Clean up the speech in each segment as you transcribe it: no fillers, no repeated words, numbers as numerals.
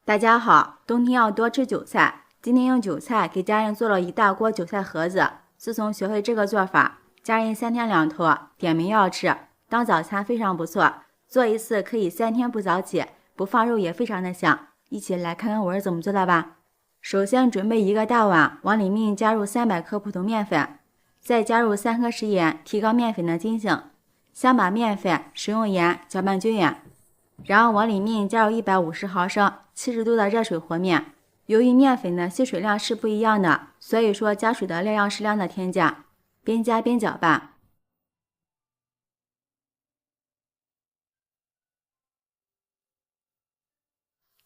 大家好，冬天要多吃韭菜。今天用韭菜给家人做了一大锅韭菜盒子。自从学会这个做法，家人3天2头点名要吃，当早餐非常不错。做一次可以3天不早起，不放肉也非常的香。一起来看看我是怎么做的吧。首先准备一个大碗，往里面加入300克普通面粉，再加入3颗食盐，提高面粉的筋性。先把面粉、食用盐搅拌均匀。然后往里面加入150毫升70度的热水和面。由于面粉的吸水量是不一样的，所以说加水的量要适量的添加，边加边搅拌。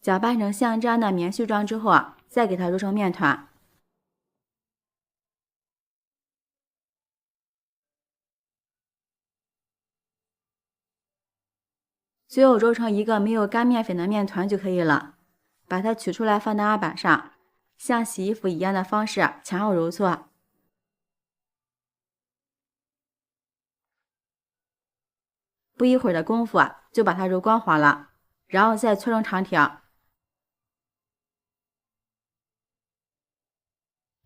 搅拌成像这样的棉絮状之后，再给它揉成面团。最后揉成一个没有干面粉的面团就可以了。把它取出来放到案板上，像洗衣服一样的方式前后揉搓。不一会儿的功夫就把它揉光滑了，然后再搓成长条，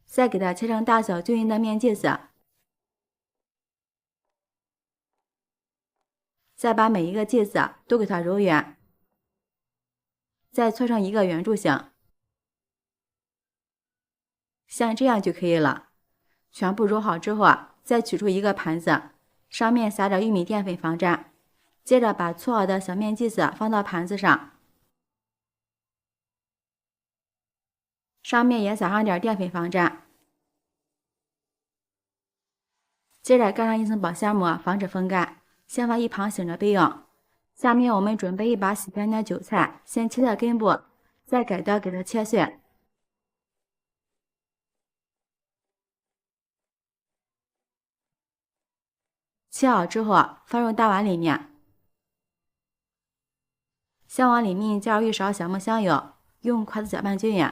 再给它切成大小均匀的面剂子，再把每一个剂子都给它揉圆，再搓成一个圆柱形，像这样就可以了。全部揉好之后再取出一个盘子，上面撒点玉米淀粉防粘，接着把搓好的小面剂子放到盘子上，上面也撒上点淀粉防粘，接着盖上一层保鲜膜，防止风干，先放一旁醒着备用。下面我们准备一把洗干净的韭菜，先切掉根部，再改刀给它切碎。切好之后放入大碗里面，先往里面加入1勺小磨香油，用筷子搅拌均匀，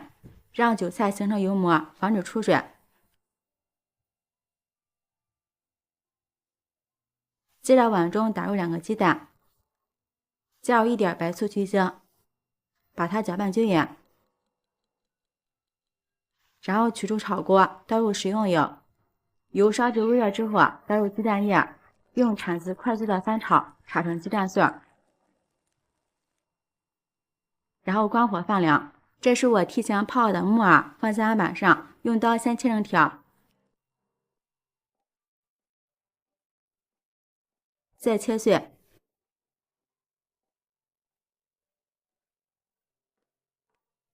让韭菜形成油膜，防止出水。接着碗中打入2个鸡蛋，加入一点白醋去腥，把它搅拌均匀。然后取出炒锅，倒入食用油，油烧至微热之后倒入鸡蛋液，用铲子快速的翻炒，炒成鸡蛋碎，然后关火放凉。这是我提前泡好的木耳，放在案板上，用刀先切成条，再切碎。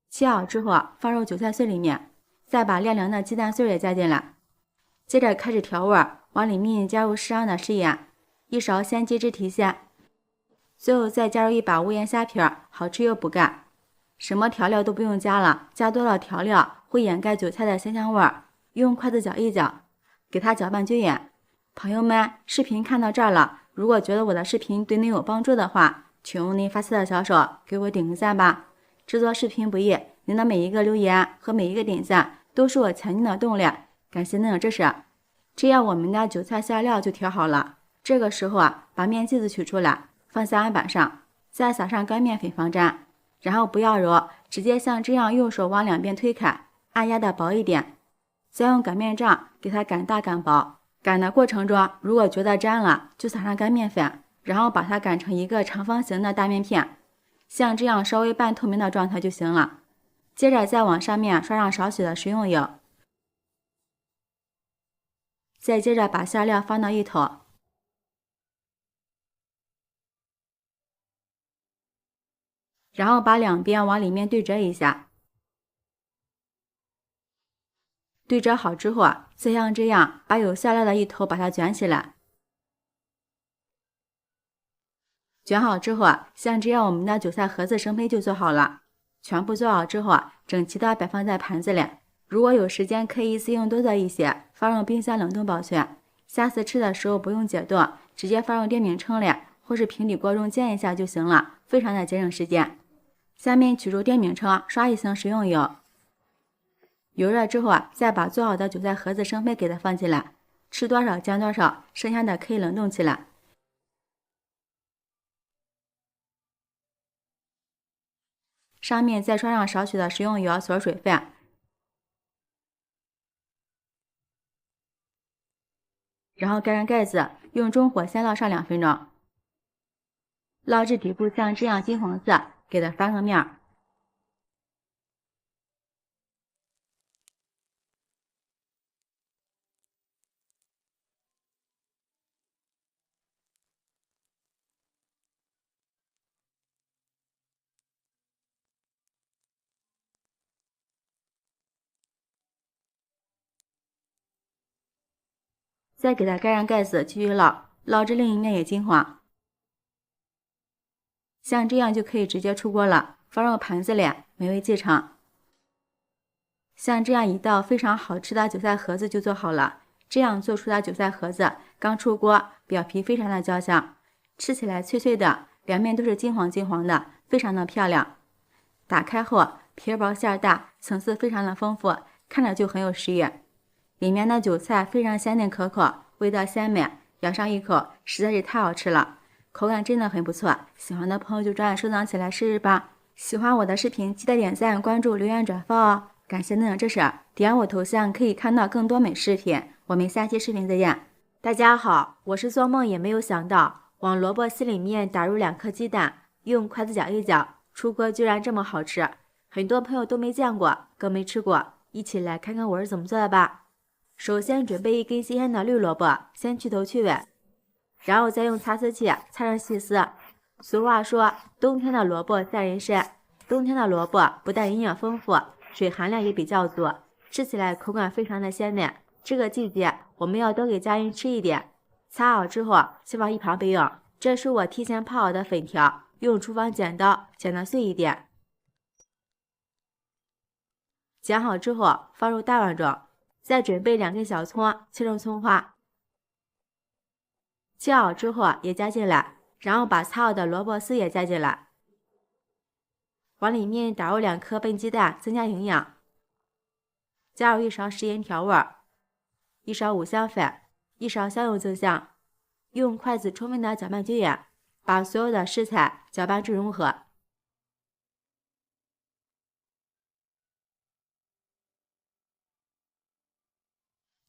切好之后放入韭菜碎里面，再把晾凉的鸡蛋碎也加进来。接着开始调味，往里面加入适量的食盐，1勺鲜鸡汁提鲜，最后再加入一把无盐虾皮，好吃又不干。什么调料都不用加了，加多了调料会掩盖韭菜的鲜香味。用筷子搅一搅，给它搅拌均匀。朋友们，视频看到这儿了，如果觉得我的视频对您有帮助的话，请用您发财的小手给我点个赞吧。制作视频不易，您的每一个留言和每一个点赞都是我前进的动力，感谢您的支持。这样我们的韭菜馅料就调好了。这个时候把面剂子取出来，放在案板上，再撒上干面粉防粘，然后不要揉，直接像这样用手往两边推开，按压的薄一点，再用擀面杖给它擀大擀薄。擀的过程中，如果觉得粘了，就撒上干面粉，然后把它擀成一个长方形的大面片，像这样稍微半透明的状态就行了。接着再往上面刷上少许的食用油，再接着把馅料放到一头，然后把两边往里面对折一下。对折好之后再像这样把有馅料的一头把它卷起来。卷好之后像这样我们的韭菜盒子生胚就做好了。全部做好之后整齐的摆放在盘子里。如果有时间可以一次性多做一些，放入冰箱冷冻保存。下次吃的时候不用解冻，直接放入电饼铛里或是平底锅中煎一下就行了，非常的节省时间。下面取出电饼铛，刷一层食用油，油热之后再把做好的韭菜盒子生胚给它放进来，吃多少煎多少，剩下的可以冷冻起来。上面再刷上少许的食用油锁水分，然后盖上盖子，用中火先烙上2分钟，烙至底部像这样金黄色，给它翻个面儿。再给它盖上盖子，继续烙，烙至另一面也金黄。像这样就可以直接出锅了，放入盘子里，美味继承。像这样一道非常好吃的韭菜盒子就做好了。这样做出的韭菜盒子刚出锅，表皮非常的焦香，吃起来脆脆的，两面都是金黄金黄的，非常的漂亮。打开后，皮薄馅大，层次非常的丰富，看着就很有食欲。里面的韭菜非常鲜嫩可口，味道鲜美，咬上一口实在是太好吃了，口感真的很不错。喜欢的朋友就抓紧收藏起来试试吧。喜欢我的视频，记得点赞、关注、留言、转发哦。感谢您的支持，点我头像可以看到更多美视频。我们下期视频再见。大家好，我是做梦也没有想到，往萝卜丝里面打入2颗鸡蛋，用筷子搅一搅，出锅居然这么好吃。很多朋友都没见过，更没吃过，一起来看看我是怎么做的吧。首先准备1根新鲜的绿萝卜，先去头去尾，然后再用擦丝器擦成细丝。俗话说，冬天的萝卜赛人参。冬天的萝卜不但营养丰富，水含量也比较足，吃起来口感非常的鲜嫩。这个季节我们要多给家人吃一点。擦好之后，先放一旁备用。这是我提前泡好的粉条，用厨房剪刀剪得碎一点。剪好之后放入大碗中，再准备2根小葱，切成葱花。切好之后也加进来，然后把擦好的萝卜丝也加进来，往里面打入2颗笨鸡蛋，增加营养。加入1勺食盐调味，1勺五香粉，1勺香油增香。用筷子充分的搅拌均匀，把所有的食材搅拌至融合。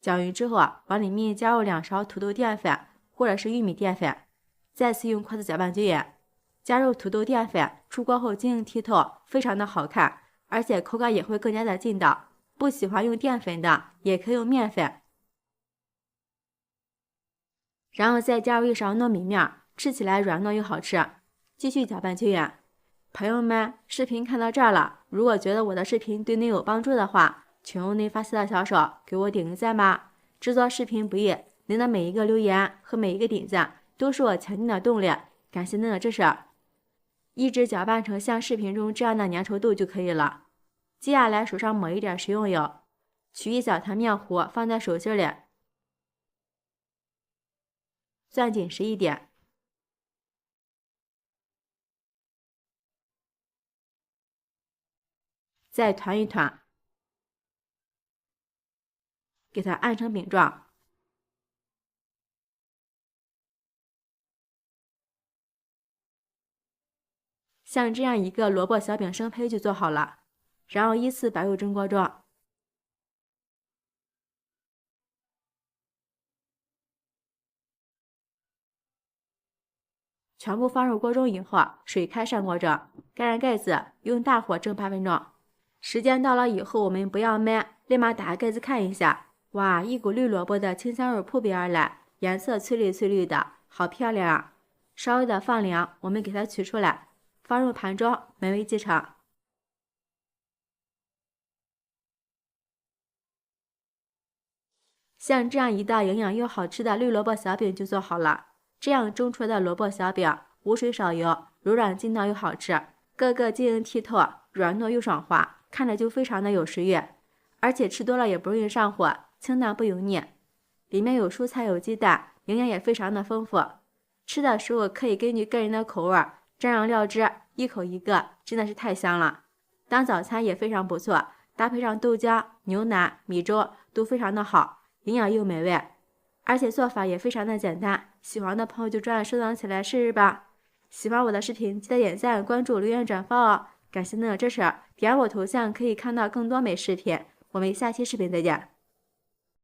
搅匀之后，往里面加入2勺土豆淀粉或者是玉米淀粉，再次用筷子搅拌均匀。加入土豆淀粉，出锅后晶莹剔透，非常的好看，而且口感也会更加的劲道。不喜欢用淀粉的，也可以用面粉。然后再加入1勺糯米面，吃起来软糯又好吃。继续搅拌均匀。朋友们，视频看到这儿了，如果觉得我的视频对您有帮助的话，请用您发丝的小手给我点个赞吧。制作视频不易，您的每一个留言和每一个点赞都是我前进的动力，感谢您的支持。一直搅拌成像视频中这样的粘稠度就可以了。接下来手上抹一点食用油，取一小团面糊放在手心里，攥紧实一点，再团一团，给它按成饼状。像这样一个萝卜小饼生胚就做好了，然后依次摆入蒸锅中。全部放入锅中以后，水开上锅蒸，盖上盖子，用大火蒸8分钟。时间到了以后，我们不要焖，立马打开盖子看一下，哇，一股绿萝卜的清香味扑鼻而来，颜色翠绿翠绿的，好漂亮啊！稍微的放凉，我们给它取出来，放入盘中，美味继承。像这样一道营养又好吃的绿萝卜小饼就做好了。这样蒸出来的萝卜小饼，无水少油，柔软劲道又好吃，个个晶莹剔透，软糯又爽滑，看着就非常的有食欲。而且吃多了也不容易上火，清淡不油腻。里面有蔬菜有鸡蛋，营养也非常的丰富。吃的时候可以根据个人的口味蘸上料汁，一口一个，真的是太香了。当早餐也非常不错，搭配上豆浆、牛奶、米粥都非常的好，营养又美味。而且做法也非常的简单，喜欢的朋友就抓紧收藏起来试试吧。喜欢我的视频，记得点赞、关注、留言、转发哦。感谢您的支持，点我头像可以看到更多美食帖。我们下期视频再见。